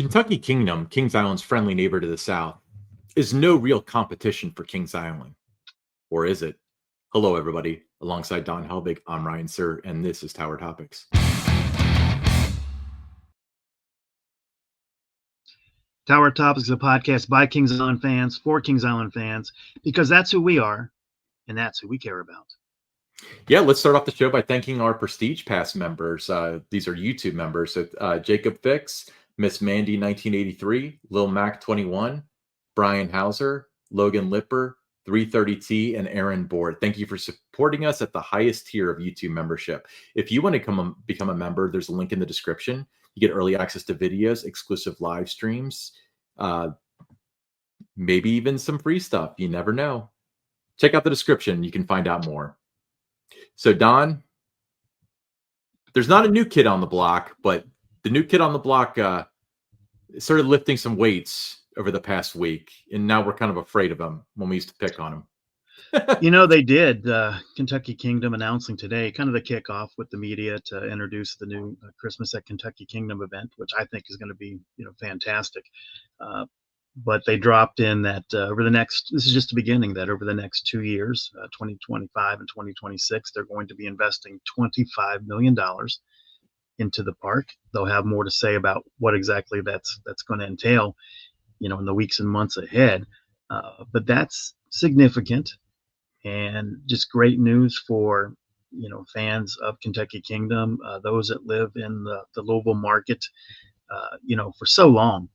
Kentucky Kingdom, Kings Island's friendly neighbor to the south, is no real competition for Kings Island. Or is it? Hello, everybody. Alongside Don Helbig, I'm Ryan Sir, and this is Tower Topics. Tower Topics is a podcast by Kings Island fans, for Kings Island fans, because that's who we are, and that's who we care about. Yeah, let's start off the show by thanking our Prestige Pass members. These are YouTube members. So, Jacob Fix, Miss Mandy 1983, Lil Mac 21, Brian Hauser, Logan Lipper, 330T, and Aaron Board. Thank you for supporting us at the highest tier of YouTube membership. If you want to become a member, there's a link in the description. You get early access to videos, exclusive live streams, maybe even some free stuff. You never know. Check out the description. You can find out more. So, Don, there's not a new kid on the block, but the new kid on the block started lifting some weights over the past week, and now we're kind of afraid of him when we used to pick on him. You know, they did. Kentucky Kingdom announcing today, kind of the kickoff with the media to introduce the new Christmas at Kentucky Kingdom event, which I think is going to be, fantastic. But they dropped in that over the next, this is just the beginning, that over the next 2 years, 2025 and 2026, they're going to be investing $25 million into the park. They'll have more to say about what exactly that's going to entail, in the weeks and months ahead. But that's significant and just great news for, fans of Kentucky Kingdom, those that live in the Louisville market, for so long.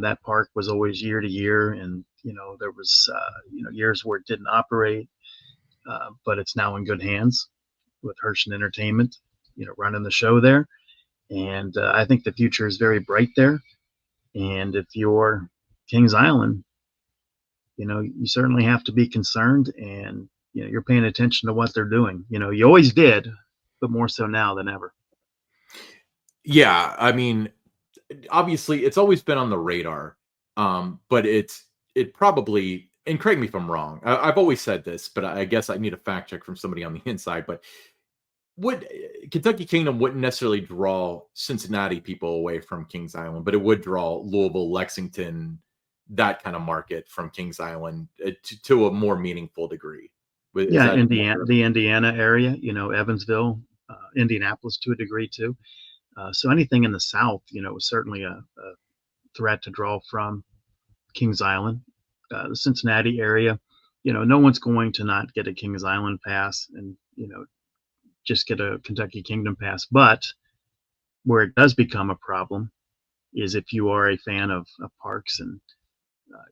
That park was always year to year, and there was years where it didn't operate, but it's now in good hands with Hershon Entertainment, running the show there, and I think the future is very bright there. And if you're Kings Island, you certainly have to be concerned, and you're paying attention to what they're doing. You always did, but more so now than ever. Yeah, I mean, obviously it's always been on the radar, but it probably, and correct me if I'm wrong, I've always said this, but I guess I need a fact check from somebody on the inside. But Kentucky Kingdom wouldn't necessarily draw Cincinnati people away from Kings Island, but it would draw Louisville, Lexington, that kind of market from Kings Island to a more meaningful degree. Yeah, the Indiana area, Evansville, Indianapolis to a degree too. So anything in the South, is certainly a threat to draw from Kings Island. The Cincinnati area, no one's going to not get a Kings Island pass and, just get a Kentucky Kingdom pass. But where it does become a problem is if you are a fan of parks and,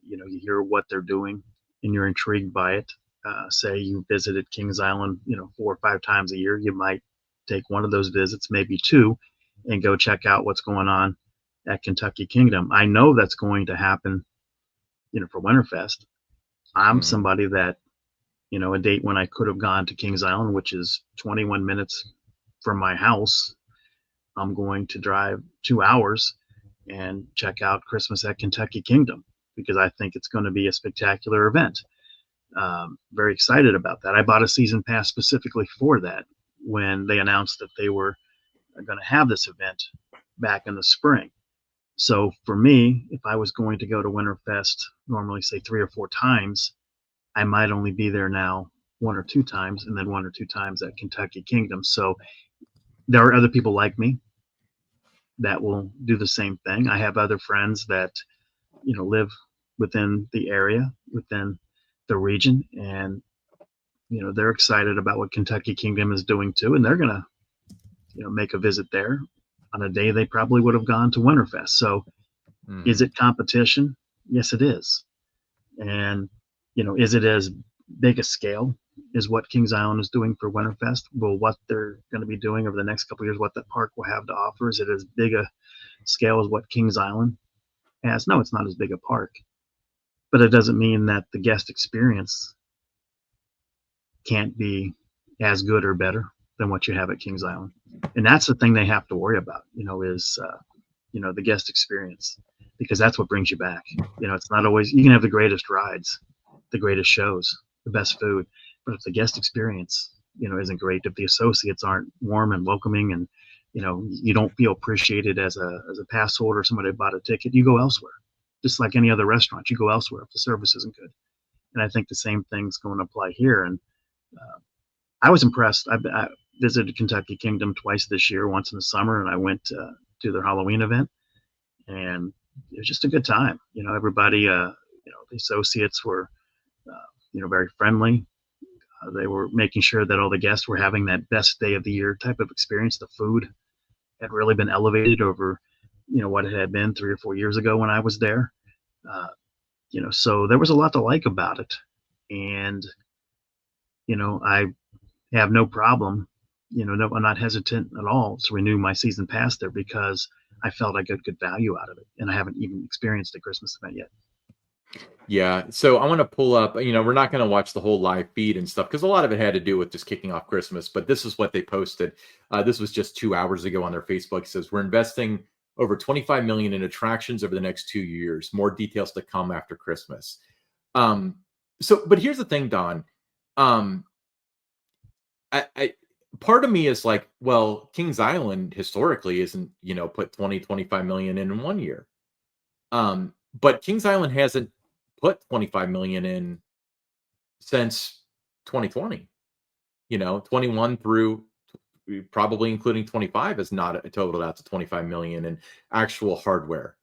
you hear what they're doing and you're intrigued by it. Say you visited Kings Island, 4 or 5 times a year, you might take one of those visits, maybe 2, and go check out what's going on at Kentucky Kingdom. I know that's going to happen, for Winterfest. I'm somebody that, a date when I could have gone to Kings Island, which is 21 minutes from my house, I'm going to drive 2 hours and check out Christmas at Kentucky Kingdom because I think it's going to be a spectacular event. Very excited about that. I bought a season pass specifically for that when they announced that they were going to have this event back in the spring. So for me, if I was going to go to Winterfest, normally say 3 or 4 times, I might only be there now 1 or 2 times, and then 1 or 2 times at Kentucky Kingdom. So there are other people like me that will do the same thing. I have other friends that, live within the area, within the region, and, they're excited about what Kentucky Kingdom is doing too, and they're going to, make a visit there on a day they probably would have gone to Winterfest. So is it competition? Yes, it is. And, is it as big a scale as what Kings Island is doing for Winterfest? Well, what they're going to be doing over the next couple of years, what the park will have to offer, is it as big a scale as what Kings Island has? No, it's not as big a park. But it doesn't mean that the guest experience can't be as good or better than what you have at Kings Island. And that's the thing they have to worry about, is, the guest experience, because that's what brings you back. It's not always, you can have the greatest rides, the greatest shows, the best food, but if the guest experience, isn't great, if the associates aren't warm and welcoming and you don't feel appreciated as a pass holder, somebody who bought a ticket, you go elsewhere. Just like any other restaurant, you go elsewhere if the service isn't good. And I think the same thing's going to apply here. And uh, I was impressed. I visited Kentucky Kingdom twice this year, once in the summer, and I went to their Halloween event, and it was just a good time. Everybody, the associates were, very friendly. They were making sure that all the guests were having that best day of the year type of experience. The food had really been elevated over, what it had been 3 or 4 years ago when I was there. Uh, so there was a lot to like about it, and I have no problem. No, I'm not hesitant at all to renew my season pass there because I felt I got good value out of it, and I haven't even experienced a Christmas event yet. Yeah. So I want to pull up, we're not going to watch the whole live feed and stuff because a lot of it had to do with just kicking off Christmas. But this is what they posted. This was just 2 hours ago on their Facebook. It says, we're investing over 25 million in attractions over the next 2 years. More details to come after Christmas. Um, but here's the thing, Don. Um, I part of me is like, well, Kings Island historically isn't, put 25 million in 1 year. But Kings Island hasn't put 25 million in since 2020. 21 through probably including 25 is not a totaled out to 25 million in actual hardware.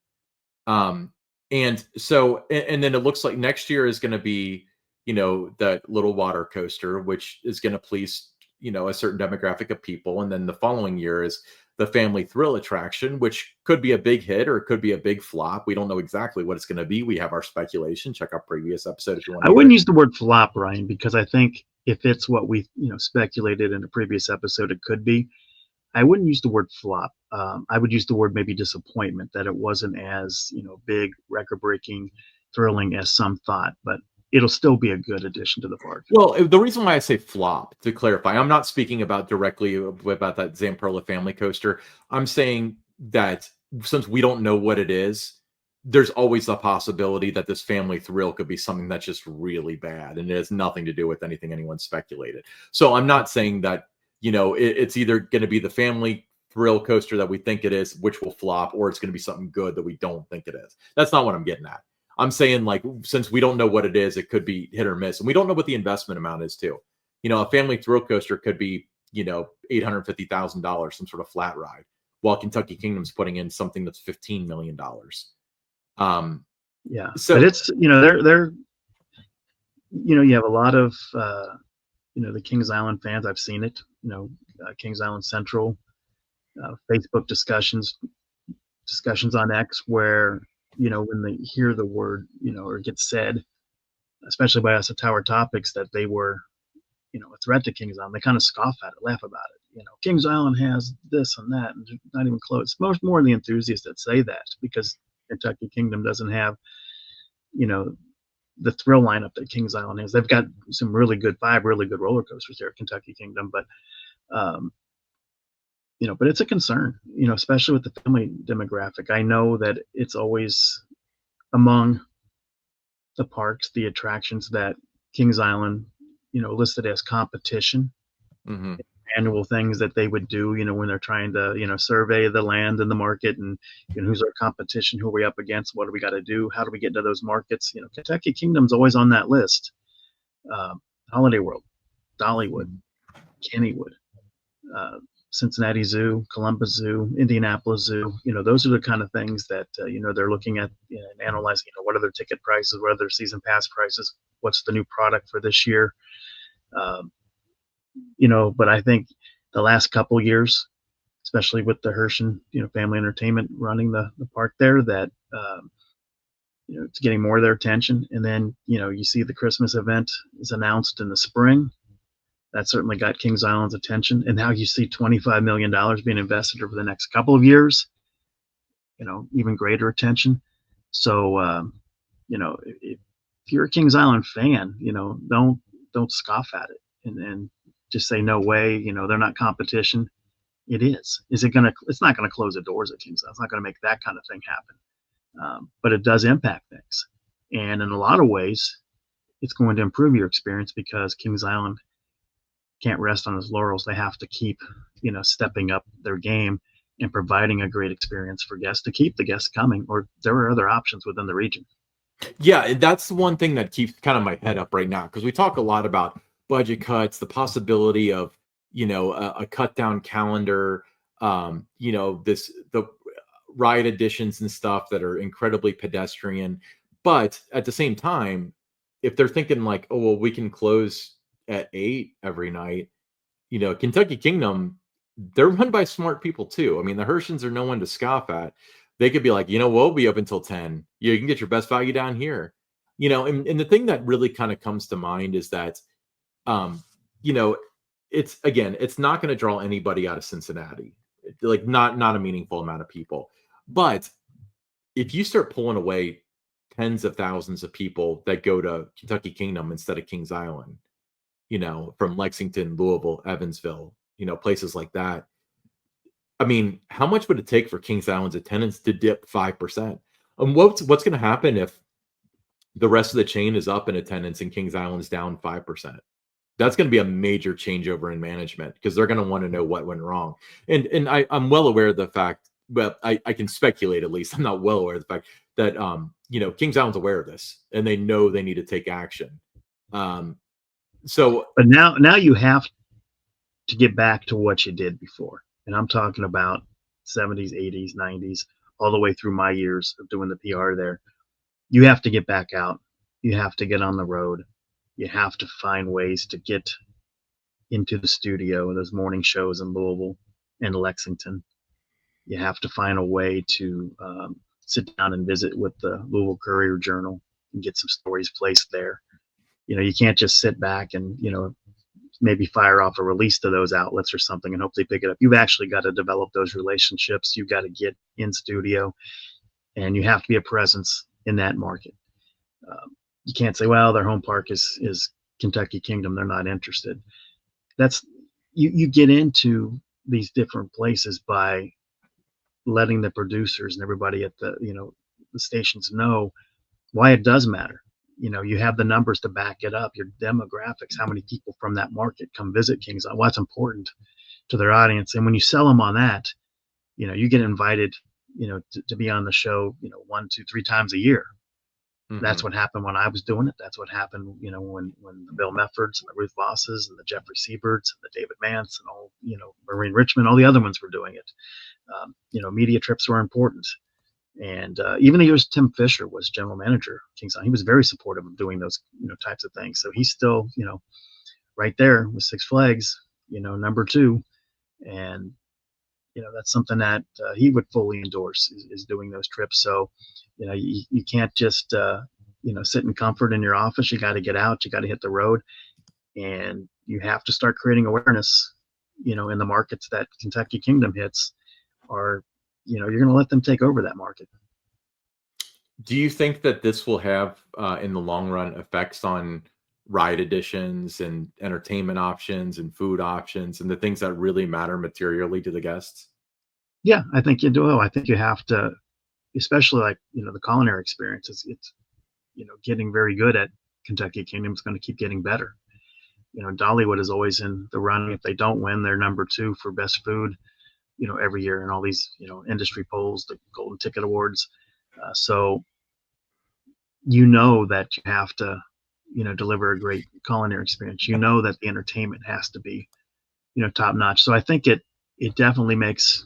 And so and then it looks like next year is going to be, that little water coaster, which is going to please, a certain demographic of people. And then the following year is the family thrill attraction, which could be a big hit or it could be a big flop. We don't know exactly what it's going to be. We have our speculation. Check our previous episode if you want I to hear wouldn't it. use the word flop, Ryan, because I think if it's what we speculated in a previous episode, it could be. I wouldn't use the word flop. I would use the word maybe disappointment, that it wasn't as big, record-breaking, thrilling as some thought, but it'll still be a good addition to the park. Well, the reason why I say flop, to clarify, I'm not speaking about directly about that Zamperla family coaster. I'm saying that since we don't know what it is, there's always the possibility that this family thrill could be something that's just really bad and it has nothing to do with anything anyone speculated. So I'm not saying that, it's either going to be the family thrill coaster that we think it is, which will flop, or it's going to be something good that we don't think it is. That's not what I'm getting at. I'm saying, like, since we don't know what it is, it could be hit or miss. And we don't know what the investment amount is, too. A family thrill coaster could be, $850,000, some sort of flat ride, while Kentucky Kingdom's putting in something that's $15 million. Yeah, So, but it's they're you have a lot of the Kings Island fans. I've seen it. Kings Island Central Facebook discussions on X where when they hear the word or it gets said, especially by us at Tower Topics, that they were a threat to Kings Island, they kind of scoff at it, laugh about it. Kings Island has this and that, and not even close. Most more the enthusiasts that say that because Kentucky Kingdom doesn't have the thrill lineup that Kings Island has. They've got some five really good roller coasters there at Kentucky Kingdom, but but it's a concern, especially with the family demographic. I know that it's always among the parks, the attractions that Kings Island, listed as competition, mhm. annual things that they would do, when they're trying to, survey the land and the market and, who's our competition, who are we up against, what do we got to do, how do we get into those markets? Kentucky Kingdom's always on that list. Holiday World, Dollywood, Kennywood, Cincinnati Zoo, Columbus Zoo, Indianapolis Zoo. Those are the kind of things that they're looking at and analyzing. What are their ticket prices? What are their season pass prices? What's the new product for this year? But I think the last couple years, especially with the Hershon, family entertainment running the park there, that it's getting more of their attention. And then you see the Christmas event is announced in the spring. That certainly got Kings Island's attention. And now you see $25 million being invested over the next couple of years, even greater attention. So, if you're a Kings Island fan, don't scoff at it and just say, no way, they're not competition. It is. It's not going to close the doors at Kings Island. It's not going to make that kind of thing happen. But it does impact things. And in a lot of ways, it's going to improve your experience because Kings Island can't rest on its laurels. They have to keep, stepping up their game and providing a great experience for guests to keep the guests coming. Or there are other options within the region. Yeah, and that's the one thing that keeps kind of my head up right now because we talk a lot about budget cuts, the possibility of a cut down calendar, this the ride additions and stuff that are incredibly pedestrian. But at the same time, if they're thinking like, oh well, we can close at 8 every night, Kentucky Kingdom, they're run by smart people too. I mean, the Hershans are no one to scoff at. They could be like, we'll be up until 10. You can get your best value down here. And the thing that really kind of comes to mind is that, um, you know, it's not going to draw anybody out of Cincinnati, like not a meaningful amount of people. But if you start pulling away tens of thousands of people that go to Kentucky Kingdom instead of Kings Island, from Lexington, Louisville, Evansville, places like that. I mean, how much would it take for Kings Island's attendance to dip 5%? And what's going to happen if the rest of the chain is up in attendance and Kings Island's down 5%? That's going to be a major changeover in management because they're going to want to know what went wrong. And I'm well aware of the fact, but I can speculate at least. I'm not well aware of the fact that Kings Island's aware of this and they know they need to take action. But now you have to get back to what you did before. And I'm talking about 70s, 80s, 90s, all the way through my years of doing the PR there. You have to get back out. You have to get on the road. You have to find ways to get into the studio, those morning shows in Louisville and Lexington. You have to find a way to sit down and visit with the Louisville Courier-Journal and get some stories placed there. You can't just sit back and, maybe fire off a release to those outlets or something and hope they pick it up. You've actually got to develop those relationships. You've got to get in studio and you have to be a presence in that market. You can't say, well, their home park is Kentucky Kingdom. They're not interested. That's you get into these different places by letting the producers and everybody at the stations know why it does matter. You have the numbers to back it up, your demographics, how many people from that market come visit Kings Island, what's important to their audience. And when you sell them on that, you get invited, to be on the show, 1, 2, 3 times a year. Mm-hmm. That's what happened when I was doing it. That's what happened, when the Bill Meffords and the Ruth Vosses and the Jeffrey Sieberts and the David Mance and all, Maureen Richmond, all the other ones were doing it. Media trips were important. And even the years Tim Fisher was general manager of Kings Island, he was very supportive of doing those types of things. So he's still right there with Six Flags, number 2, and that's something that he would fully endorse is doing those trips. So you can't just sit in comfort in your office. You got to get out. You got to hit the road, and you have to start creating awareness. In the markets that Kentucky Kingdom hits, are you're going to let them take over that market. Do you think that this will have, in the long run, effects on ride additions and entertainment options and food options and the things that really matter materially to the guests? Yeah, I think you do. I think you have to, especially like, the culinary experience. It's getting very good at Kentucky Kingdom. It's going to keep getting better. Dollywood is always in the running. If they don't win, they're number 2 for best food, every year in all these, industry polls, the Golden Ticket Awards. So that you have to, deliver a great culinary experience. That the entertainment has to be, top notch. So I think it definitely makes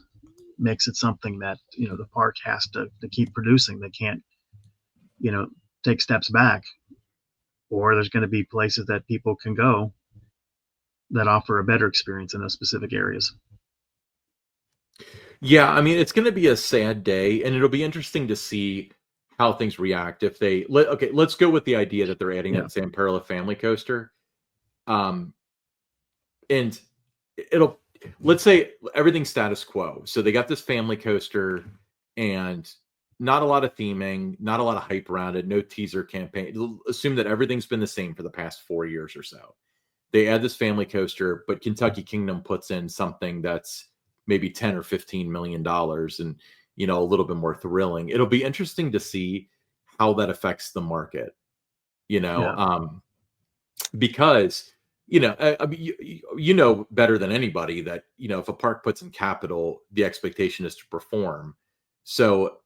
it something that, the park has to keep producing. They can't, take steps back, or there's going to be places that people can go that offer a better experience in those specific areas. Yeah, I mean, it's going to be a sad day, and it'll be interesting to see how things react if they let's go with the idea that they're adding that Zamperla family coaster. And let's say everything's status quo. So they got this family coaster and not a lot of theming, not a lot of hype around it, no teaser campaign. Assume that everything's been the same for the past 4 years or so. They add this family coaster, but Kentucky Kingdom puts in something that's maybe 10 or 15 million dollars and a little bit more thrilling. It'll be interesting to see how that affects the market, because I mean, you know better than anybody that, if a park puts in capital, the expectation is to perform. So,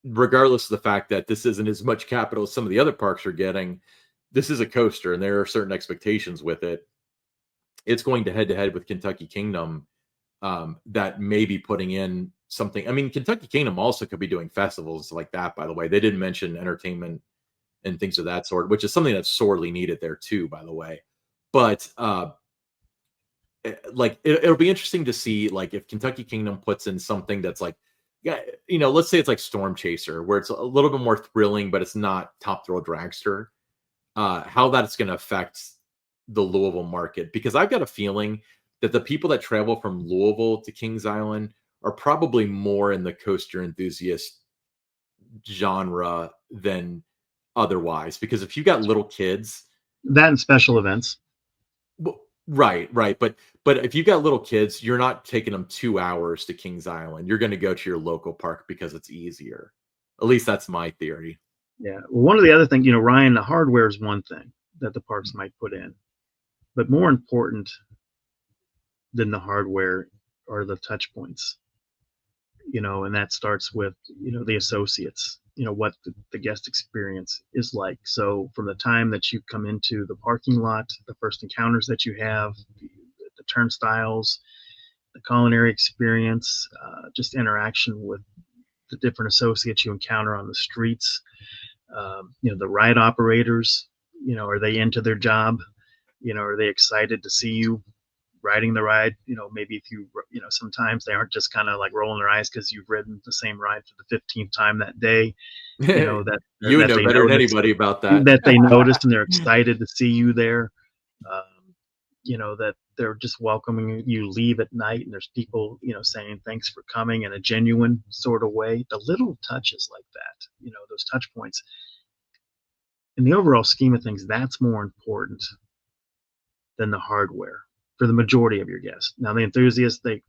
regardless of the fact that this isn't as much capital as some of the other parks are getting, this is a coaster, and there are certain expectations with it. It's going to head with Kentucky Kingdom, that may be putting in something. I mean, Kentucky Kingdom also could be doing festivals like that. By the way, they didn't mention entertainment and things of that sort, which is something that's sorely needed there too. By the way, but like it'll be interesting to see like if Kentucky Kingdom puts in something that's like, yeah, let's say it's like Storm Chaser, where it's a little bit more thrilling, but it's not Top Thrill Dragster. How that's going to affect the Louisville market, because I've got a feeling that the people that travel from Louisville to Kings Island are probably more in the coaster enthusiast genre than otherwise. Because if you got little kids, That and special events. right, right, but if you got little kids, you're not taking them 2 hours to Kings Island. You're going to go to your local park because it's easier. At least that's my theory. Yeah. Well, one of the other things, Ryan, the hardware is one thing that the parks might put in, but more important than the hardware are the touch points, and that starts with, the associates, what the guest experience is like. So from the time that you come into the parking lot, the first encounters that you have, the turnstiles, the culinary experience, just interaction with the different associates you encounter on the streets, the ride operators, are they into their job? Are they excited to see you riding the ride? Maybe if sometimes they aren't just kind of like rolling their eyes because you've ridden the same ride for the 15th time that day, that You would that know they better than notice anybody about that. and they're excited to see you there. That they're just welcoming you leave at night, and there's people, saying thanks for coming in a genuine sort of way. The little touches like that, those touch points. In the overall scheme of things, that's more important than the hardware for the majority of your guests. Now, the enthusiasts, they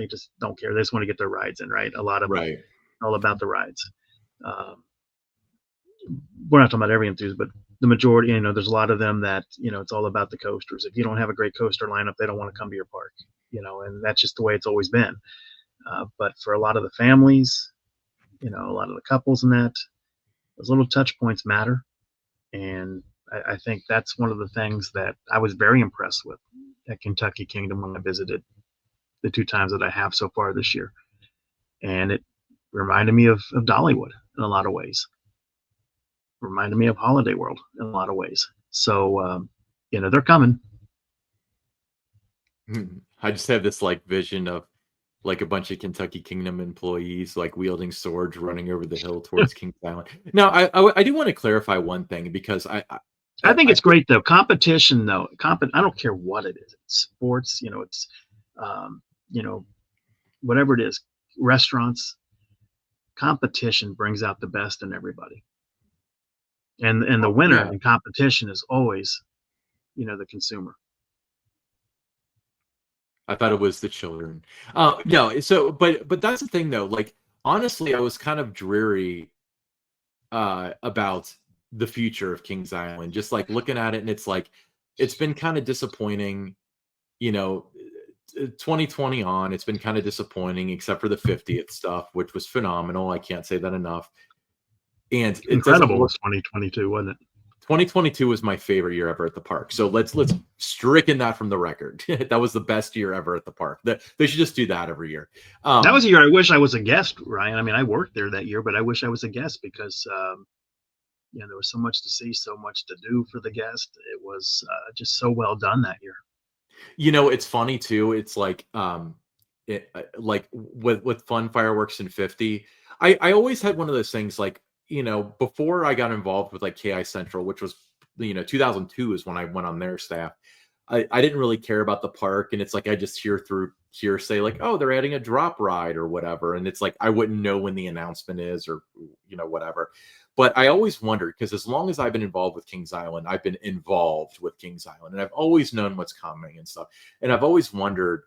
just don't care. They just want to get their rides in, right? A lot of them, Right. all about the rides. Um, we're not talking about every enthusiast, but the majority, there's a lot of them that, it's all about the coasters. If you don't have a great coaster lineup, they don't want to come to your park, and that's just the way it's always been. But for a lot of the families, a lot of the couples and that, those little touch points matter. And I think that's one of the things that I was very impressed with at Kentucky Kingdom when I visited the 2 times that I have so far this year. And it reminded me of Dollywood in a lot of ways. Reminded me of Holiday World in a lot of ways. So, they're coming. I just have this like vision of like a bunch of Kentucky Kingdom employees like wielding swords running over the hill towards Kings Island. Now, I do want to clarify one thing, because I think I it's great though. Competition though, I don't care what it is. It's sports, it's, um, you know, whatever it is, restaurants. Competition brings out the best in everybody, and the winner yeah, in competition is always, the consumer. I thought it was the children. No, so but that's the thing though. Like honestly, I was kind of dreary about the future of Kings Island. Just like looking at it, and it's like it's been kind of disappointing. You know, 2020 on, it's been kind of disappointing, except for the 50th stuff, which was phenomenal. I can't say that enough. And it doesn't Incredible look. was 2022, wasn't it? 2022 was my favorite year ever at the park. So let's stricken that from the record. That was the best year ever at the park. They should just do that every year. That was a year I wish I was a guest, Ryan. I mean, I worked there that year, but I wish I was a guest because there was so much to see, so much to do for the guest. It was just so well done that year. It's funny too. It's like like with fun fireworks in 50. I always had one of those things like, before I got involved with like KI Central, which was 2002 is when I went on their staff. I didn't really care about the park, and it's like I just hear through hearsay like, oh, they're adding a drop ride or whatever, and it's like I wouldn't know when the announcement is, or whatever. But I always wondered, because as long as I've been involved with Kings Island, I've been involved with Kings Island, and I've always known what's coming and stuff. And I've always wondered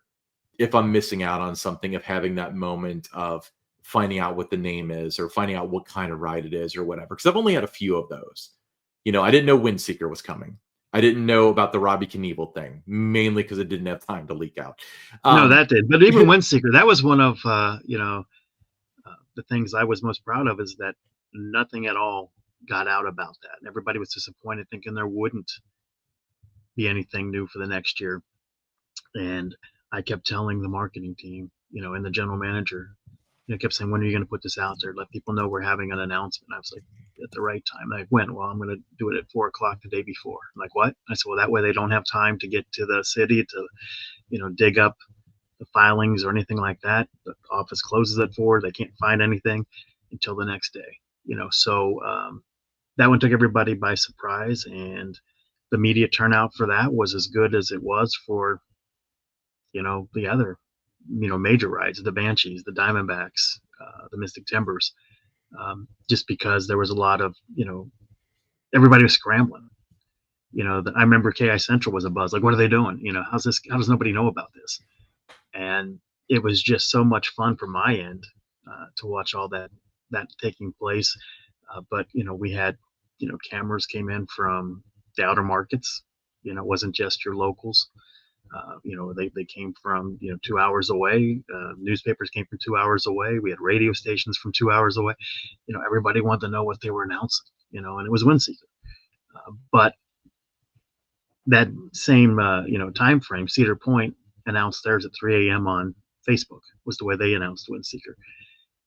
if I'm missing out on something, of having that moment of finding out what the name is, or finding out what kind of ride it is, or whatever. Because I've only had a few of those. I didn't know Windseeker was coming. I didn't know about the Robbie Knievel thing, mainly because it didn't have time to leak out. No, Um, that did. But even Windseeker, that was one of the things I was most proud of is that nothing at all got out about that. And everybody was disappointed, thinking there wouldn't be anything new for the next year. And I kept telling the marketing team, and the general manager, kept saying, when are you going to put this out there? Let people know we're having an announcement. I was like, at the right time. And I went, well, I'm going to do it at 4 o'clock the day before. I'm like, what? I said, well, that way they don't have time to get to the city to, dig up the filings or anything like that. The office closes at 4. They can't find anything until the next day. So that one took everybody by surprise, and the media turnout for that was as good as it was for the other major rides, the Banshees, the Diamondbacks, the Mystic Timbers, just because there was a lot of everybody was scrambling. I remember KI Central was a buzz. Like, what are they doing? How's this? How does nobody know about this? And it was just so much fun from my end to watch all that taking place. But we had cameras came in from the outer markets. It wasn't just your locals. They came from 2 hours away. Newspapers came from 2 hours away. We had radio stations from 2 hours away. Everybody wanted to know what they were announcing. And it was Windseeker. But that same time frame, Cedar Point announced theirs at 3 a.m. on Facebook. Was the way they announced Windseeker.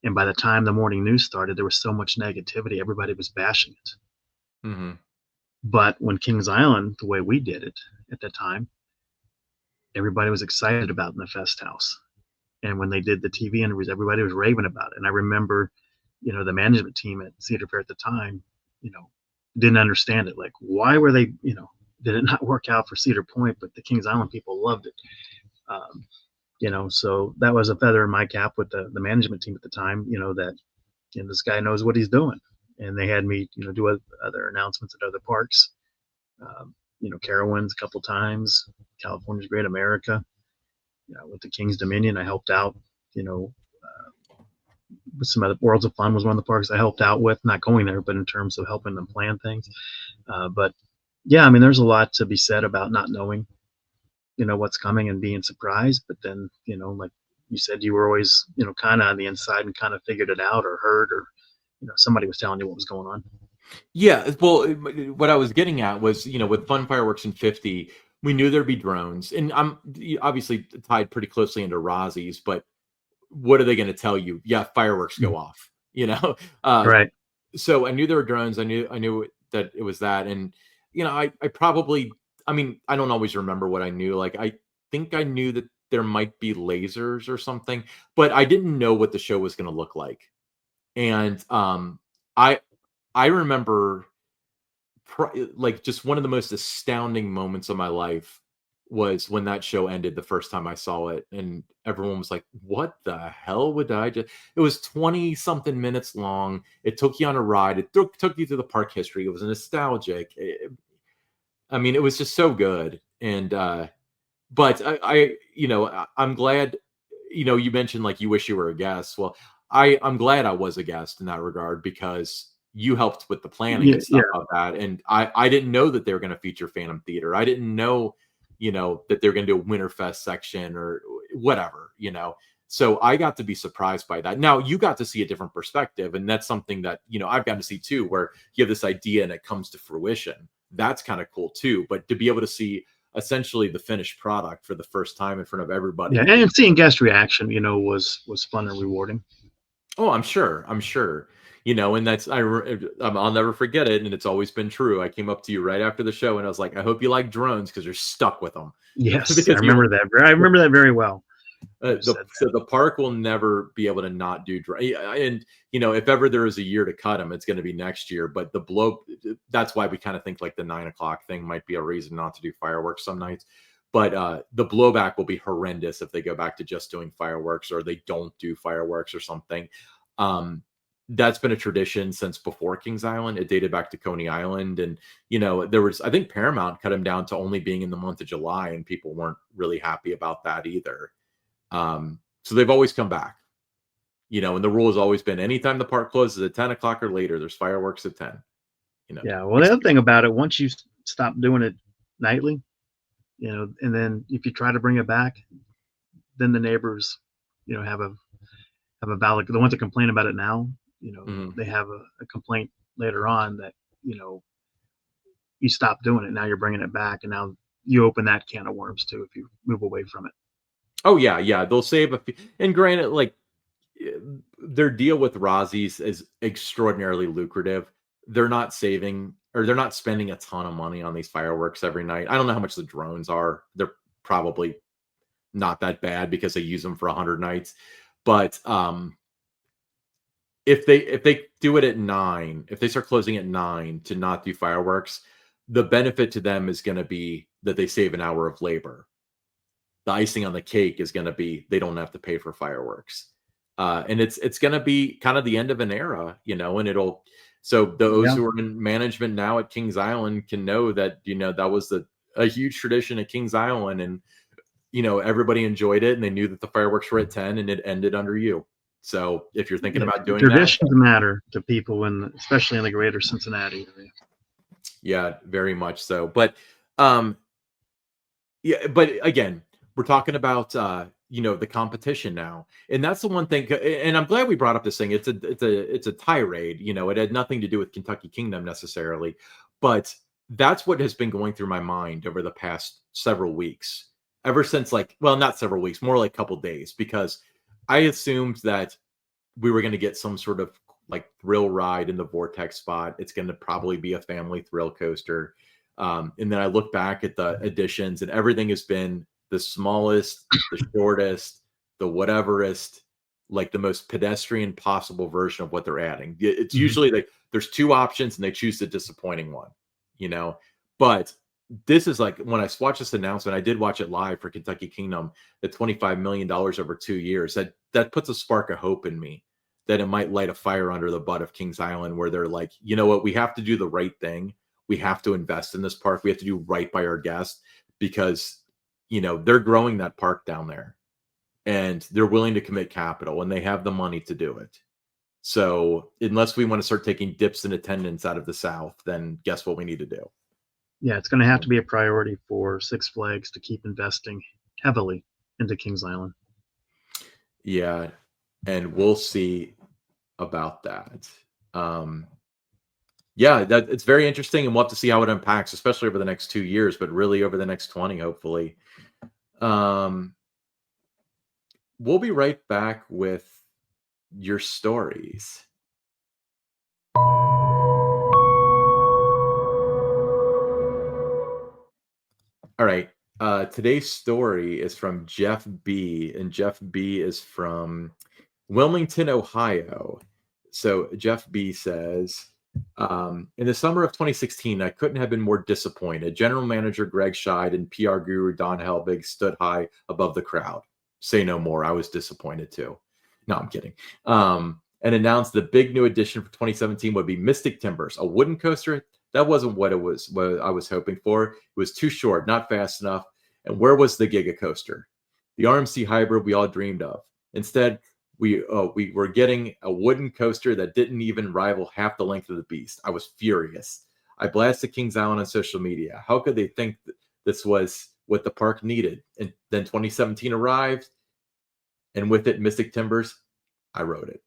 And by the time the morning news started, there was so much negativity. Everybody was bashing it. mm-hmm. But when Kings Island, the way we did it at the time, everybody was excited about in the Fest House. And when they did the TV interviews, everybody was raving about it. And I remember, the management team at Cedar Fair at the time, didn't understand it. Like, why were they, did it not work out for Cedar Point, but the Kings Island people loved it. So that was a feather in my cap with the management team at the time, that this guy knows what he's doing. And they had me, do other announcements at other parks. Carowinds a couple times, California's Great America. With the King's Dominion, I helped out, with some other Worlds of Fun was one of the parks I helped out with, not going there, but in terms of helping them plan things. But yeah, I mean, there's a lot to be said about not knowing, what's coming and being surprised. But then, like you said, you were always, kind of on the inside and kind of figured it out or heard, or, somebody was telling you what was going on. Yeah, well, what I was getting at was, with Fun Fireworks in 50, we knew there'd be drones, and I'm obviously tied pretty closely into Rosie's, but what are they going to tell you? Yeah, fireworks go off, Right. So I knew there were drones. I knew that it was that, and I probably, I mean, I don't always remember what I knew. Like, I think I knew that there might be lasers or something, but I didn't know what the show was going to look like, and I I remember like just one of the most astounding moments of my life was when that show ended the first time I saw it, and everyone was like, "What the hell would I just?" It was 20 something minutes long. It took you on a ride. It took you through the park history. It was nostalgic. I mean, it was just so good. And but I'm glad. You mentioned like you wish you were a guest. Well, I'm glad I was a guest in that regard, because you helped with the planning Yeah. and stuff of that. And I didn't know that they were going to feature Phantom Theater. I didn't know, that they're going to do a Winterfest section or whatever. So I got to be surprised by that. Now you got to see a different perspective, and that's something that, I've gotten to see too, where you have this idea and it comes to fruition. That's kind of cool too. But to be able to see essentially the finished product for the first time in front of everybody. Yeah. And seeing guest reaction, was fun and rewarding. Oh, I'm sure. And that's I'll never forget it, and it's always been true. I came up to you right after the show, and I was like, "I hope you like drones because you're stuck with them." Yes, I Because remember that. I remember that very well. so the park will never be able to not do and if ever there is a year to cut them, it's going to be next year. But that's why we kind of think like the 9 o'clock thing might be a reason not to do fireworks some nights. But the blowback will be horrendous if they go back to just doing fireworks, or they don't do fireworks or something. That's been a tradition since before Kings Island. It dated back to Coney Island. And, there was, I think Paramount cut him down to only being in the month of July, and people weren't really happy about that either. So they've always come back, and the rule has always been anytime the park closes at 10 o'clock or later, there's fireworks at 10. Yeah. Well, the other thing about it, once you stop doing it nightly, and then if you try to bring it back, then the neighbors, have a valid, the ones that complain about it now, Mhm. they have a complaint later on that, you stop doing it. Now you're bringing it back. And now you open that can of worms too, if you move away from it. Oh yeah, yeah. They'll save a few. And granted, like eh, their deal with Razi's is extraordinarily lucrative. They're not saving or they're not spending a ton of money on these fireworks every night. I don't know how much the drones are. They're probably not that bad because they use them for 100 nights. But if they do it at 9, if they start closing at 9 to not do fireworks, the benefit to them is going to be that they save an hour of labor. The icing on the cake is going to be they don't have to pay for fireworks. And it's going to be kind of the end of an era, and it'll so those Yeah. who are in management now at Kings Island can know that that was a huge tradition at Kings Island, and everybody enjoyed it, and they knew that the fireworks were at 10 and it ended under you. So if you're thinking Yeah. about doing that, Traditions matter to people, especially in the greater Cincinnati area. yeah, very much so. But um yeah, but again, we're talking about the competition now. And that's the one thing and I'm glad we brought up this thing. It's a tirade, it had nothing to do with Kentucky Kingdom necessarily, but that's what has been going through my mind over the past several weeks. Ever since well, not several weeks, more like a couple days because I assumed that we were going to get some sort of like thrill ride in the vortex spot. It's going to probably be a family thrill coaster. And then I look back at the additions, and everything has been the smallest, the shortest, the whateverest, like the most pedestrian possible version of what they're adding. It's Hmm. usually like there's two options and they choose the disappointing one, you know. But this is like when I watched this announcement, I did watch it live for Kentucky Kingdom at $25 million over 2 years. That puts a spark of hope in me that it might light a fire under the butt of Kings Island, where they're like, you know what, we have to do the right thing. We have to invest in this park. We have to do right by our guests because they're growing that park down there, and they're willing to commit capital, and they have the money to do it. So unless we want to start taking dips in attendance out of the South, then guess what we need to do? Yeah, it's going to have to be a priority for Six Flags to keep investing heavily into Kings Island. Yeah, and we'll see about that. Um, yeah, that it's very interesting, and we'll have to see how it unpacks, especially over the next 2 years, but really over the next 20, hopefully. Um, we'll be right back with your stories. All right. Today's story is from Jeff B, and Jeff B is from Wilmington, Ohio. So Jeff B says, in the summer of 2016, I couldn't have been more disappointed. General Manager Greg Scheid and PR guru Don Helbig stood high above the crowd. Say no more. I was disappointed too. No, I'm kidding. And announced the big new addition for 2017 would be Mystic Timbers, a wooden coaster. That wasn't what I was hoping for. It was too short, not fast enough. And where was the Giga Coaster? The RMC hybrid we all dreamed of. Instead, we were getting a wooden coaster that didn't even rival half the length of the beast. I was furious. I blasted Kings Island on social media. How could they think this was what the park needed? And then 2017 arrived, and with it, Mystic Timbers. I wrote it.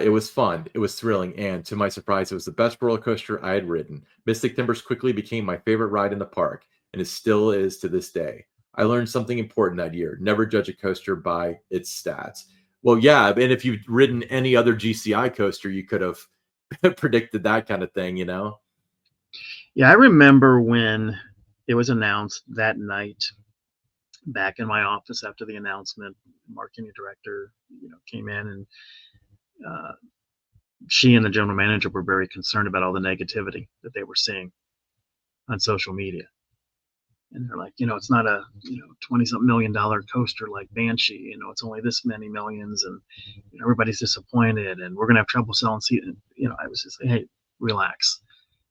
It was fun. It was thrilling, and to my surprise, it was the best roller coaster I had ridden. Mystic Timbers quickly became my favorite ride in the park, and it still is to this day. I learned something important that year: never judge a coaster by its stats. Well, yeah, and if you'd ridden any other GCI coaster, you could have predicted that kind of thing. Yeah, I remember when it was announced that night back in my office after the announcement. Marketing director, came in, and uh, she and the general manager were very concerned about all the negativity that they were seeing on social media. And they're like, it's not a 20-something $1 million coaster like Banshee. It's only this many millions, and everybody's disappointed, and we're gonna have trouble selling seats. And I was just like, hey, relax.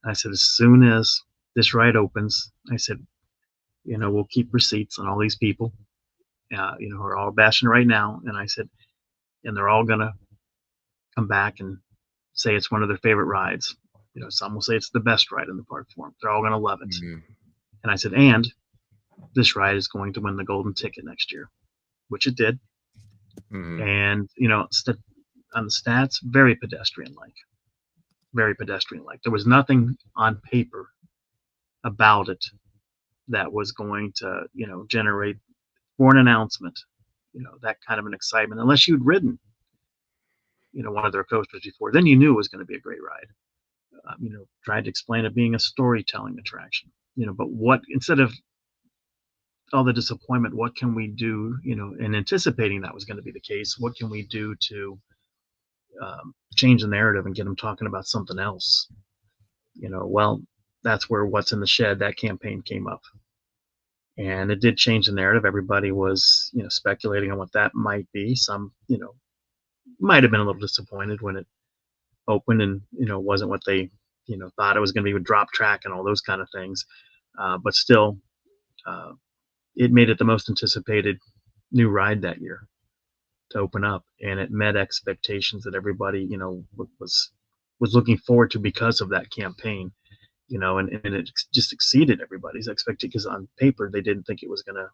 And I said, as soon as this ride opens, I said, we'll keep receipts on all these people, who are all bashing right now. And I said, and they're all gonna come back and say it's one of their favorite rides. Some will say it's the best ride in the park for them. They're all gonna love it. Mhm. And I said, and this ride is going to win the golden ticket next year, which it did. Mhm. And, on the stats, very pedestrian like, very pedestrian like. There was nothing on paper about it that was going to, generate for an announcement, that kind of an excitement, unless you'd ridden, one of their coasters before. Then you knew it was going to be a great ride. Tried to explain it being a storytelling attraction, but what, instead of all the disappointment, what can we do, and anticipating that was going to be the case, what can we do to change the narrative and get them talking about something else? Well, that's where What's in the Shed, that campaign came up. And it did change the narrative. Everybody was, speculating on what that might be. Some, might have been a little disappointed when it opened and, wasn't what they, thought it was going to be with drop track and all those kind of things. But still, uh, it made it the most anticipated new ride that year to open up, and it met expectations that everybody, was looking forward to because of that campaign. And it just exceeded everybody's expectation, because on paper they didn't think it was going to,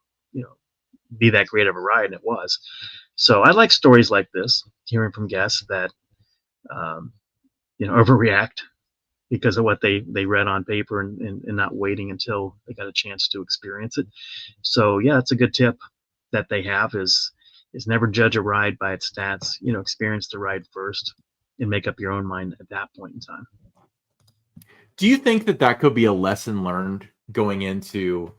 be that great of a ride, and it was. So I like stories like this, hearing from guests that, um, overreact because of what they read on paper, and not waiting until they got a chance to experience it. So yeah, it's a good tip that they have, is never judge a ride by its stats. Experience the ride first and make up your own mind at that point in time. Do you think that that could be a lesson learned going into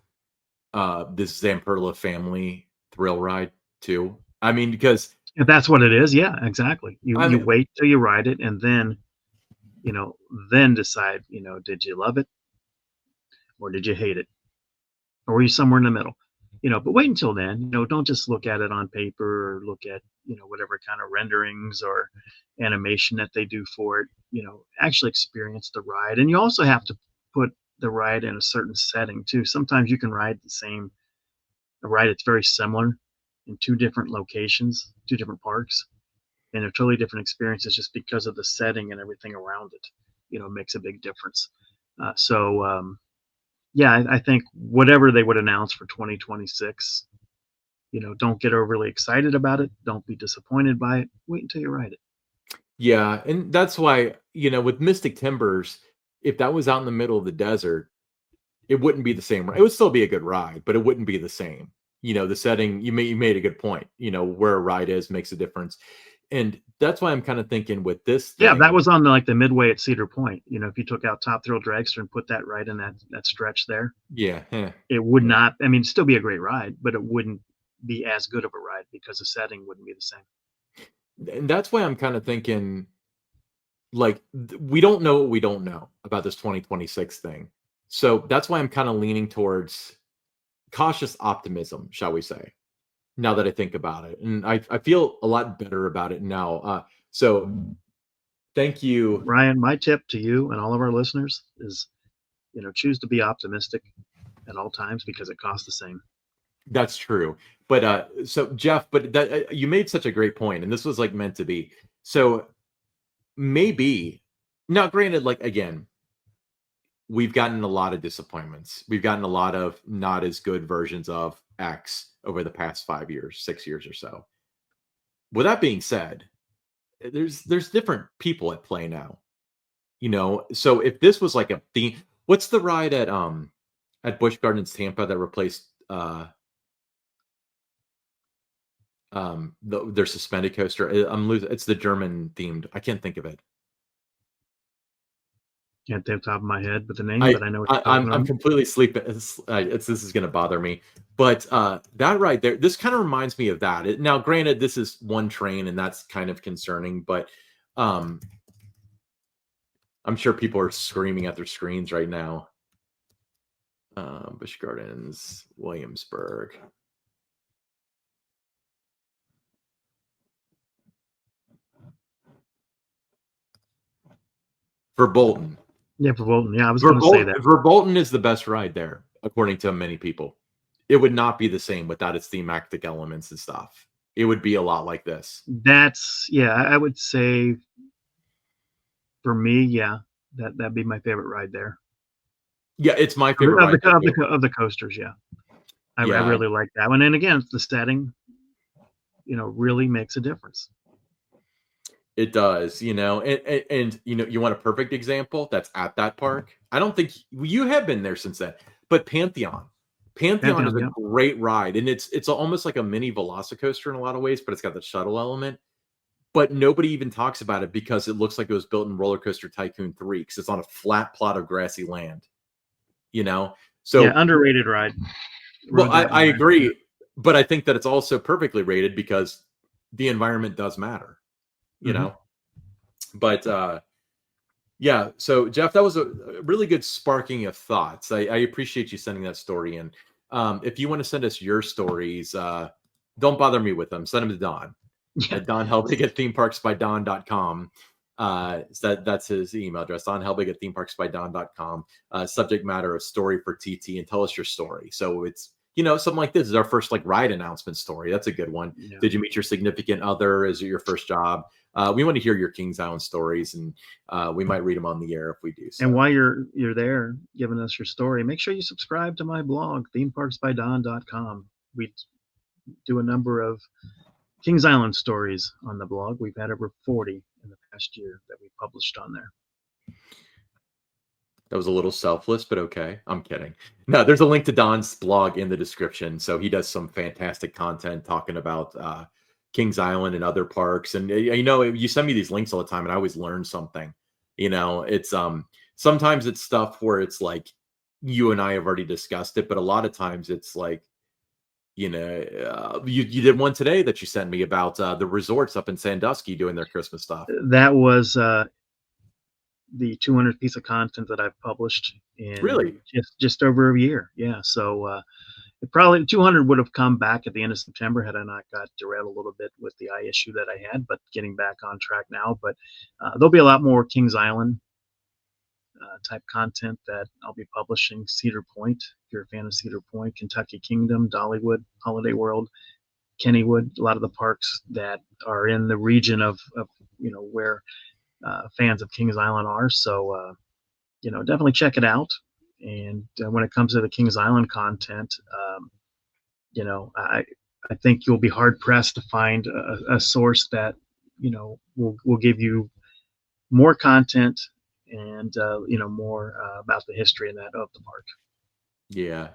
this Zamperla family thrill ride too? I mean, because If that's what it is, yeah, exactly. You I you mean, wait till you ride it, and you know, then decide, did you love it or did you hate it? Or were you somewhere in the middle? But wait until then. Don't just look at it on paper, or look at, whatever kind of renderings or animation that they do for it. Actually experience the ride. And you also have to put the ride in a certain setting too. Sometimes you can ride a ride that's very similar in two different locations, two different parks, and they're totally different experiences just because of the setting and everything around it. Makes a big difference. Yeah, I think whatever they would announce for 2026, don't get overly excited about it. Don't be disappointed by it. Wait until you ride it. yeah, and that's why, with Mystic Timbers, if that was out in the middle of the desert, it wouldn't be the same. It would still be a good ride, but it wouldn't be the same. The setting, you made a good point. Where a ride is makes a difference. And that's why I'm kind of thinking with this Yeah, that thing. was on the midway at Cedar Point. If you took out Top Thrill Dragster and put that right in that stretch there, Yeah, it would yeah. not. I mean, still be a great ride, but it wouldn't be as good of a ride because the setting wouldn't be the same. And that's why I'm kind of thinking, like, we don't know what we don't know about this 2026 thing. So that's why I'm kind of leaning towards cautious optimism, shall we say, now that I think about it. And I feel a lot better about it now. So thank you. Ryan, my tip to you and all of our listeners is, choose to be optimistic at all times because it costs the same. That's true. But so Jeff, but that you made such a great point, and this was like meant to be. So maybe now, granted, like again, we've gotten a lot of disappointments. We've gotten a lot of not as good versions of X over the past 5 years, 6 years or so. With that being said, there's different people at play now. So if this was like a theme, what's the ride at Busch Gardens Tampa that replaced their suspended coaster? I'm losing. It's the German themed. I can't think of it. Can't think off the top of my head with the name, but I know what you're talking I'm about. completely sleeping. This is gonna bother me, but that right there, this kind of reminds me of that. Now, granted, this is one train, and that's kind of concerning, but um, I'm sure people are screaming at their screens right now. Busch Gardens, Williamsburg. Verbolten. Yeah, for Bolton. Yeah, I was going to say that. Verbolten is the best ride there, according to many people. It would not be the same without its thematic elements and stuff. It would be a lot like this. Yeah, I would say for me, yeah, that'd be my favorite ride there. Yeah, it's my of favorite ride there too. the coasters. Yeah, I Yeah, really like that one. And again, the setting, really makes a difference. it does, and you want a perfect example that's at that park? I don't think you have been there since then, but Pantheon. Pantheon is Pantheon, a yeah, great ride, and it's almost like a mini Velocicoaster in a lot of ways, but it's got the shuttle element. But nobody even talks about it because it looks like it was built in Roller Coaster Tycoon 3 because it's on a flat plot of grassy land, you know? yeah, So, underrated ride. well, Rode that I one last year. agree, but I think that it's also perfectly rated because the environment does matter, you Hmm. know? But yeah, so Jeff, that was a really good sparking of thoughts. I appreciate you sending that story in. If you want to send us your stories, don't bother me with them. Send them to Don Yeah, at donhelbig at themeparksbydon.com. That's his email address, donhelbig at themeparksbydon.com. Subject matter of story for TT, and tell us your story. So it's, something like this is our first like ride announcement story. That's a good one. yeah. Did you meet your significant other? Is it your first job? We want to hear your Kings Island stories, and we might read them on the air if we do And so. while you're there giving us your story, make sure you subscribe to my blog, themeparksbydon.com. We do a number of Kings Island stories on the blog. We've had over 40 in the past year that we published on there. That was a little selfless, but okay. I'm kidding. No, there's a link to Don's blog in the description. So he does some fantastic content talking about Kings Island and other parks. And you send me these links all the time, and I always learn something. It's sometimes it's stuff where it's like you and I have already discussed it, but a lot of times it's like you did one today that you sent me about the resorts up in Sandusky doing their Christmas stuff. That was the 200th piece of content that I've published in Really? just over a year. Yeah, so it probably 200 would have come back at the end of September had I not got derailed a little bit with the eye issue that I had, but getting back on track now. But there'll be a lot more Kings Island type content that I'll be publishing. Cedar Point, if you're a fan of Cedar Point, Kentucky Kingdom, Dollywood, Holiday World, Kennywood, a lot of the parks that are in the region of where fans of Kings Island are. So, definitely check it out. And when it comes to the Kings Island content, you know, I I think you'll be hard pressed to find a source that will give you more content and more about the history and that of the park. Yeah.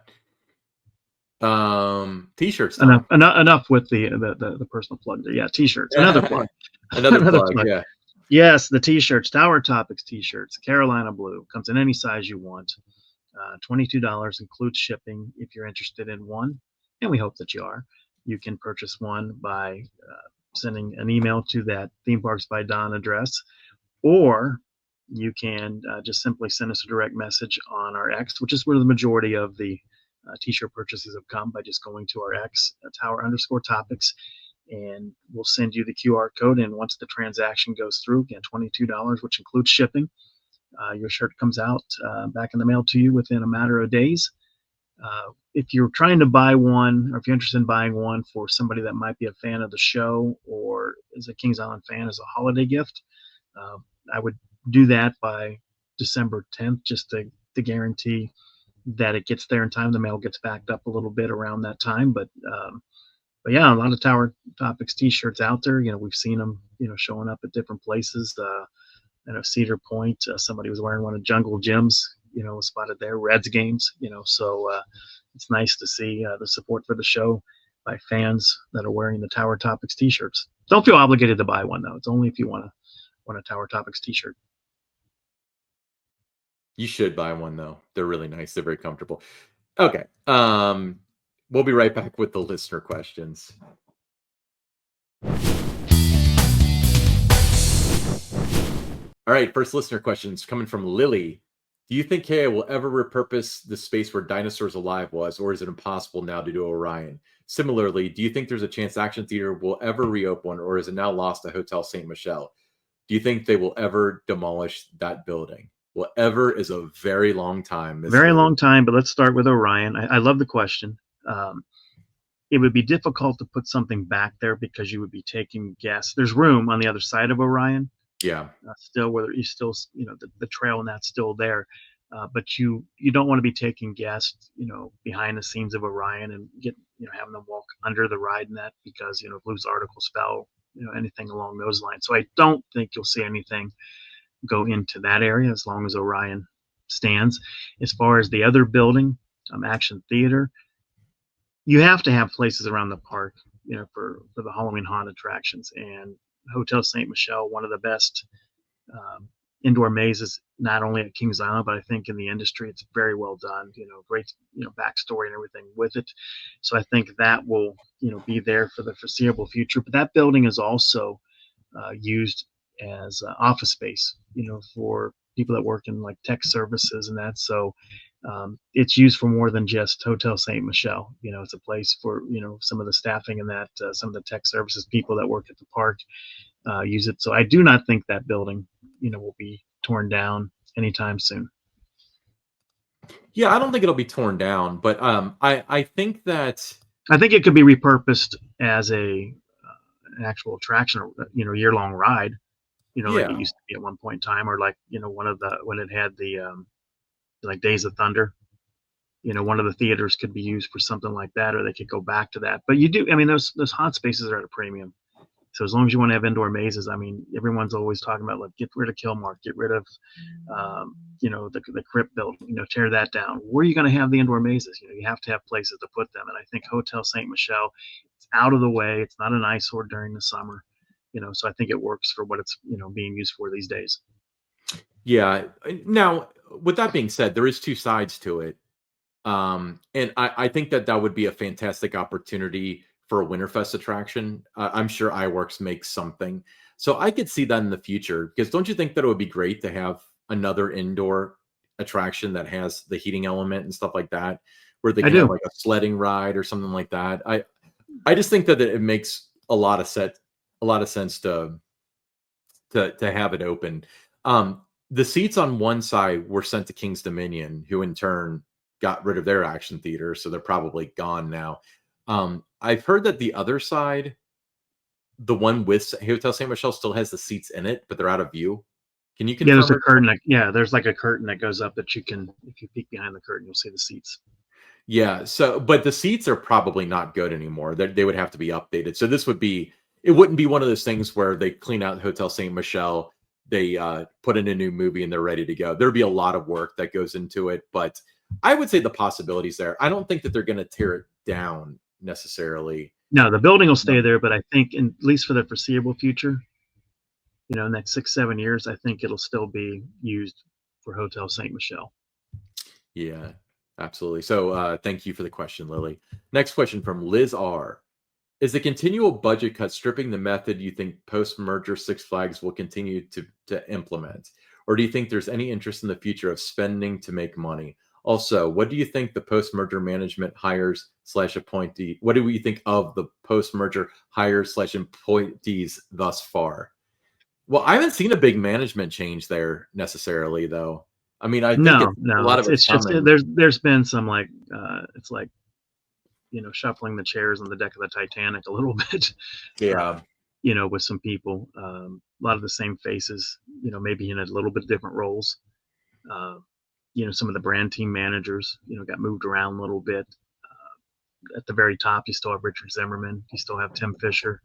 T-shirts, Enough, Don. enough with the personal plug there. Yeah, t-shirts. Another plug. Another Another plug, plug. yeah. Yes, the t-shirts, Tower Topics t-shirts, Carolina Blue, comes in any size you want. $22 includes shipping if you're interested in one, and we hope that you are. You can purchase one by sending an email to that Theme Parks by Don address, or you can just simply send us a direct message on our X, which is where the majority of the t-shirt purchases have come, by just going to our X, Tower_Topics, and we'll send you the QR code. And once the transaction goes through, again, $22, which includes shipping, your shirt comes out back in the mail to you within a matter of days. If you're trying to buy one, or if you're interested in buying one for somebody that might be a fan of the show or is a Kings Island fan as a holiday gift, uh, I would do that by December 10th, just to guarantee that it gets there in time. The mail gets backed up a little bit around that time, but yeah, a lot of Tower Topics T-shirts out there. We've seen them, showing up at different places. Cedar Point, somebody was wearing one of Jungle Jim's, was spotted there. Reds games, so it's nice to see the support for the show by fans that are wearing the Tower Topics T-shirts. Don't feel obligated to buy one though. It's only if you want a Tower Topics T-shirt. You should buy one though. They're really nice. They're very comfortable. Okay. We'll be right back with the listener questions. All right, first listener questions coming from Lily. Do you think KA will ever repurpose the space where Dinosaurs Alive was, or is it impossible now to do Orion? Similarly, do you think there's a chance Action Theater will ever reopen, or is it now lost to Hotel Saint Michel? Do you think they will ever demolish that building? Well, ever is a very long time, Miss Very Lily. long time, but let's start with Orion. I love the question. Um, it would be difficult to put something back there because you would be taking guests. There's room on the other side of Orion, Yeah. still, where you still, the trail and that's still there. But you don't want to be taking guests, behind the scenes of Orion and having them walk under the ride in that because if loose articles fell, anything along those lines. So I don't think you'll see anything go into that area as long as Orion stands. As far as the other building, Action Theater, you have to have places around the park, for the Halloween haunt attractions. And Hotel St. Michelle, one of the best um, indoor mazes, not only at Kings Island, but I think in the industry, it's very well done. Great, backstory and everything with it. So I think that will, be there for the foreseeable future. But that building is also used as office space, for people that work in like tech services and that. So it's used for more than just Hotel St. Michelle. It's a place for some of the staffing and that some of the tech services people that work at the park use it. So I do not think that building, will be torn down anytime soon. Yeah, I don't think it'll be torn down, but I think that I think it could be repurposed as an actual attraction, year long ride. Like it yeah. used to be at one point in time, or like one of the when it had the like Days of Thunder. One of the theaters could be used for something like that, or they could go back to that. But you do, I mean, those hot spaces are at a premium. So as long as you want to have indoor mazes, I mean, everyone's always talking about like get rid of Killmark, get rid of, the Crypt building, tear that down. Where are you going to have the indoor mazes? You have to have places to put them. And I think Hotel St. Michelle, it's out of the way. It's not an eyesore during the summer, so I think it works for what it's, being used for these days. Yeah. Now, with that being said, there is two sides to it. And I think that that would be a fantastic opportunity for a Winterfest attraction. I'm sure iWorks makes something. So I could see that in the future, because don't you think that it would be great to have another indoor attraction that has the heating element and stuff like that, where they I can have do. like a sledding ride or something like that? I just think that it makes a lot of sense to have it open. The seats on one side were sent to King's Dominion, who in turn got rid of their action theater, so they're probably gone now. I've heard that the other side, the one with Hotel St. Michelle, still has the seats in it, but they're out of view. Can you Yeah, there's confirm a or deny? curtain. Yeah, there's like a curtain that goes up that you can, if you peek behind the curtain, you'll see the seats. Yeah. So, but the seats are probably not good anymore. They would have to be updated. So this would be. It wouldn't be one of those things where they clean out Hotel St. Michelle, they put in a new movie and they're ready to go. There'd be a lot of work that goes into it, but I would say the possibilities there. I don't think that they're going to tear it down necessarily. No, the building will stay No. there, but I think, at least for the foreseeable future, next 6, 7 years, I think it'll still be used for Hotel St. Michelle. Yeah, absolutely. So thank you for the question, Lily. Next question from Liz R. Is the continual budget cut stripping the method you think post-merger Six Flags will continue to implement? Or do you think there's any interest in the future of spending to make money? Also, what do you think the post-merger management hires slash appointee? What do we think of the post-merger hires slash appointees thus far? Well, I haven't seen a big management change there necessarily, though. I mean, I think No, a no, lot of it's it's just coming. there's been some like it's like shuffling the chairs on the deck of the Titanic a little bit, uh, Yeah, with some people, a lot of the same faces, maybe in a little bit different roles. Uh, some of the brand team managers, got moved around a little bit. At the very top, you still have Richard Zimmerman, you still have Tim Fisher,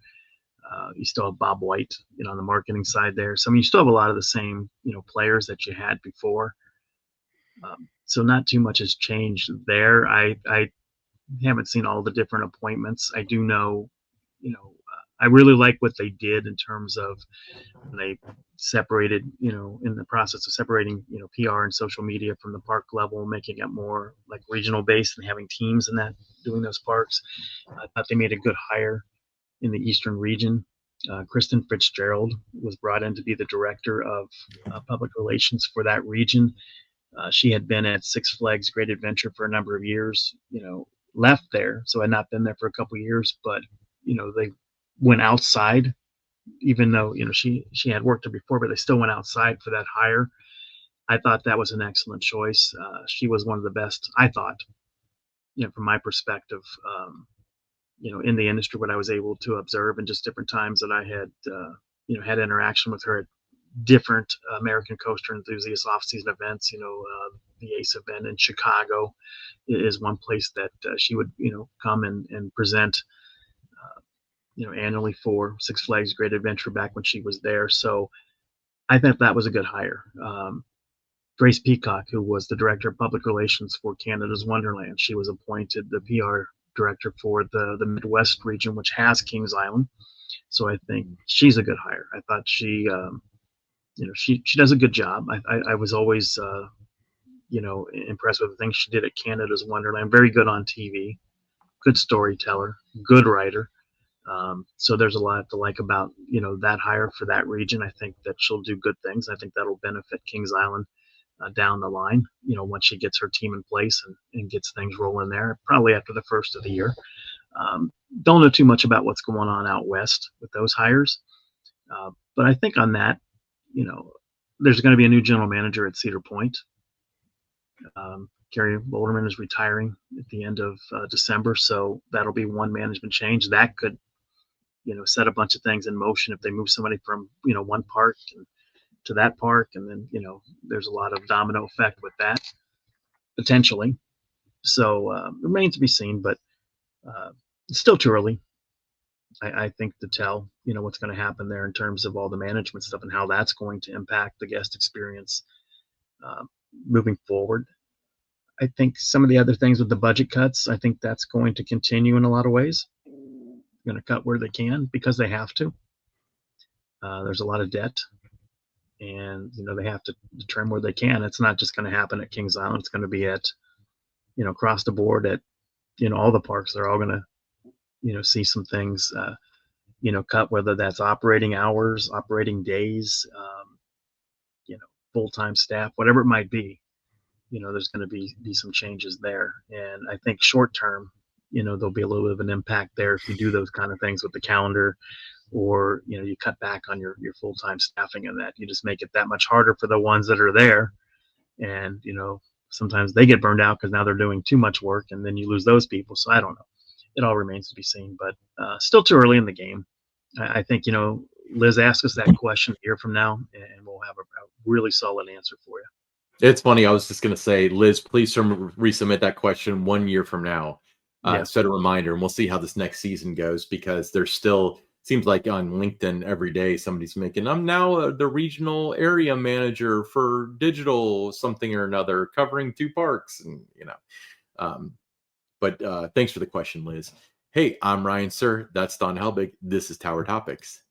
you still have Bob White, on the marketing side there. So I mean, you still have a lot of the same, players that you had before. So not too much has changed there. I haven't seen all the different appointments. I do know, I really like what they did in terms of when they separated, in the process of separating, PR and social media from the park level, making it more like regional based and having teams in that doing those parks. I thought they made a good hire in the Eastern region. Kristen Fitzgerald was brought in to be the director of public relations for that region. She had been at Six Flags Great Adventure for a number of years, left there, so had not been there for a couple of years, but they went outside, even though she had worked there before, but they still went outside for that hire. I thought that was an excellent choice. She was one of the best, I thought, from my perspective, in the industry, what I was able to observe, and just different times that I had, had interaction with her at different American coaster enthusiast off-season events. The ACE event in Chicago is one place that she would, come and present, annually for Six Flags Great Adventure back when she was there. So I think that was a good hire. Grace Peacock, who was the director of public relations for Canada's Wonderland, she was appointed the PR director for the Midwest region, which has Kings Island. So I think she's a good hire. I thought she does a good job. I was always impressed with the things she did at Canada's Wonderland. Very good on TV, good storyteller, good writer. So there's a lot to like about that hire for that region. I think that she'll do good things. I think that'll benefit Kings Island down the line. Once she gets her team in place and gets things rolling there, probably after the first of the year. Don't know too much about what's going on out west with those hires, but I think on that, there's going to be a new general manager at Cedar Point. Carrie Boulderman is retiring at the end of December, so that'll be one management change that could set a bunch of things in motion if they move somebody from one park to that park, and then there's a lot of domino effect with that potentially. So remains to be seen, but it's still too early, I think, to tell what's going to happen there in terms of all the management stuff and how that's going to impact the guest experience uh, moving forward. I think some of the other things with the budget cuts, I think that's going to continue in a lot of ways. Going to cut where they can because they have to. There's a lot of debt, and they have to trim where they can. It's not just going to happen at Kings Island. It's going to be at across the board at all the parks. They're all going to see some things cut, whether that's operating hours, operating days, full-time staff, whatever it might be. There's going to be some changes there, and I think short term, there'll be a little bit of an impact there if you do those kind of things with the calendar, or you cut back on your full-time staffing, and that you just make it that much harder for the ones that are there, and sometimes they get burned out because now they're doing too much work, and then you lose those people. So I don't know. It all remains to be seen, but still too early in the game. I think Liz, ask us that question a year from now, and we'll have a really solid answer for you. It's funny. I was just going to say, Liz, please resubmit that question 1 year from now. Yeah. Set a reminder, and we'll see how this next season goes, because there's still seems like on LinkedIn every day somebody's making, I'm now the regional area manager for digital something or another, covering 2 parks, and but thanks for the question, Liz. Hey, I'm Ryan Sir. That's Don Helbig. This is Tower Topics.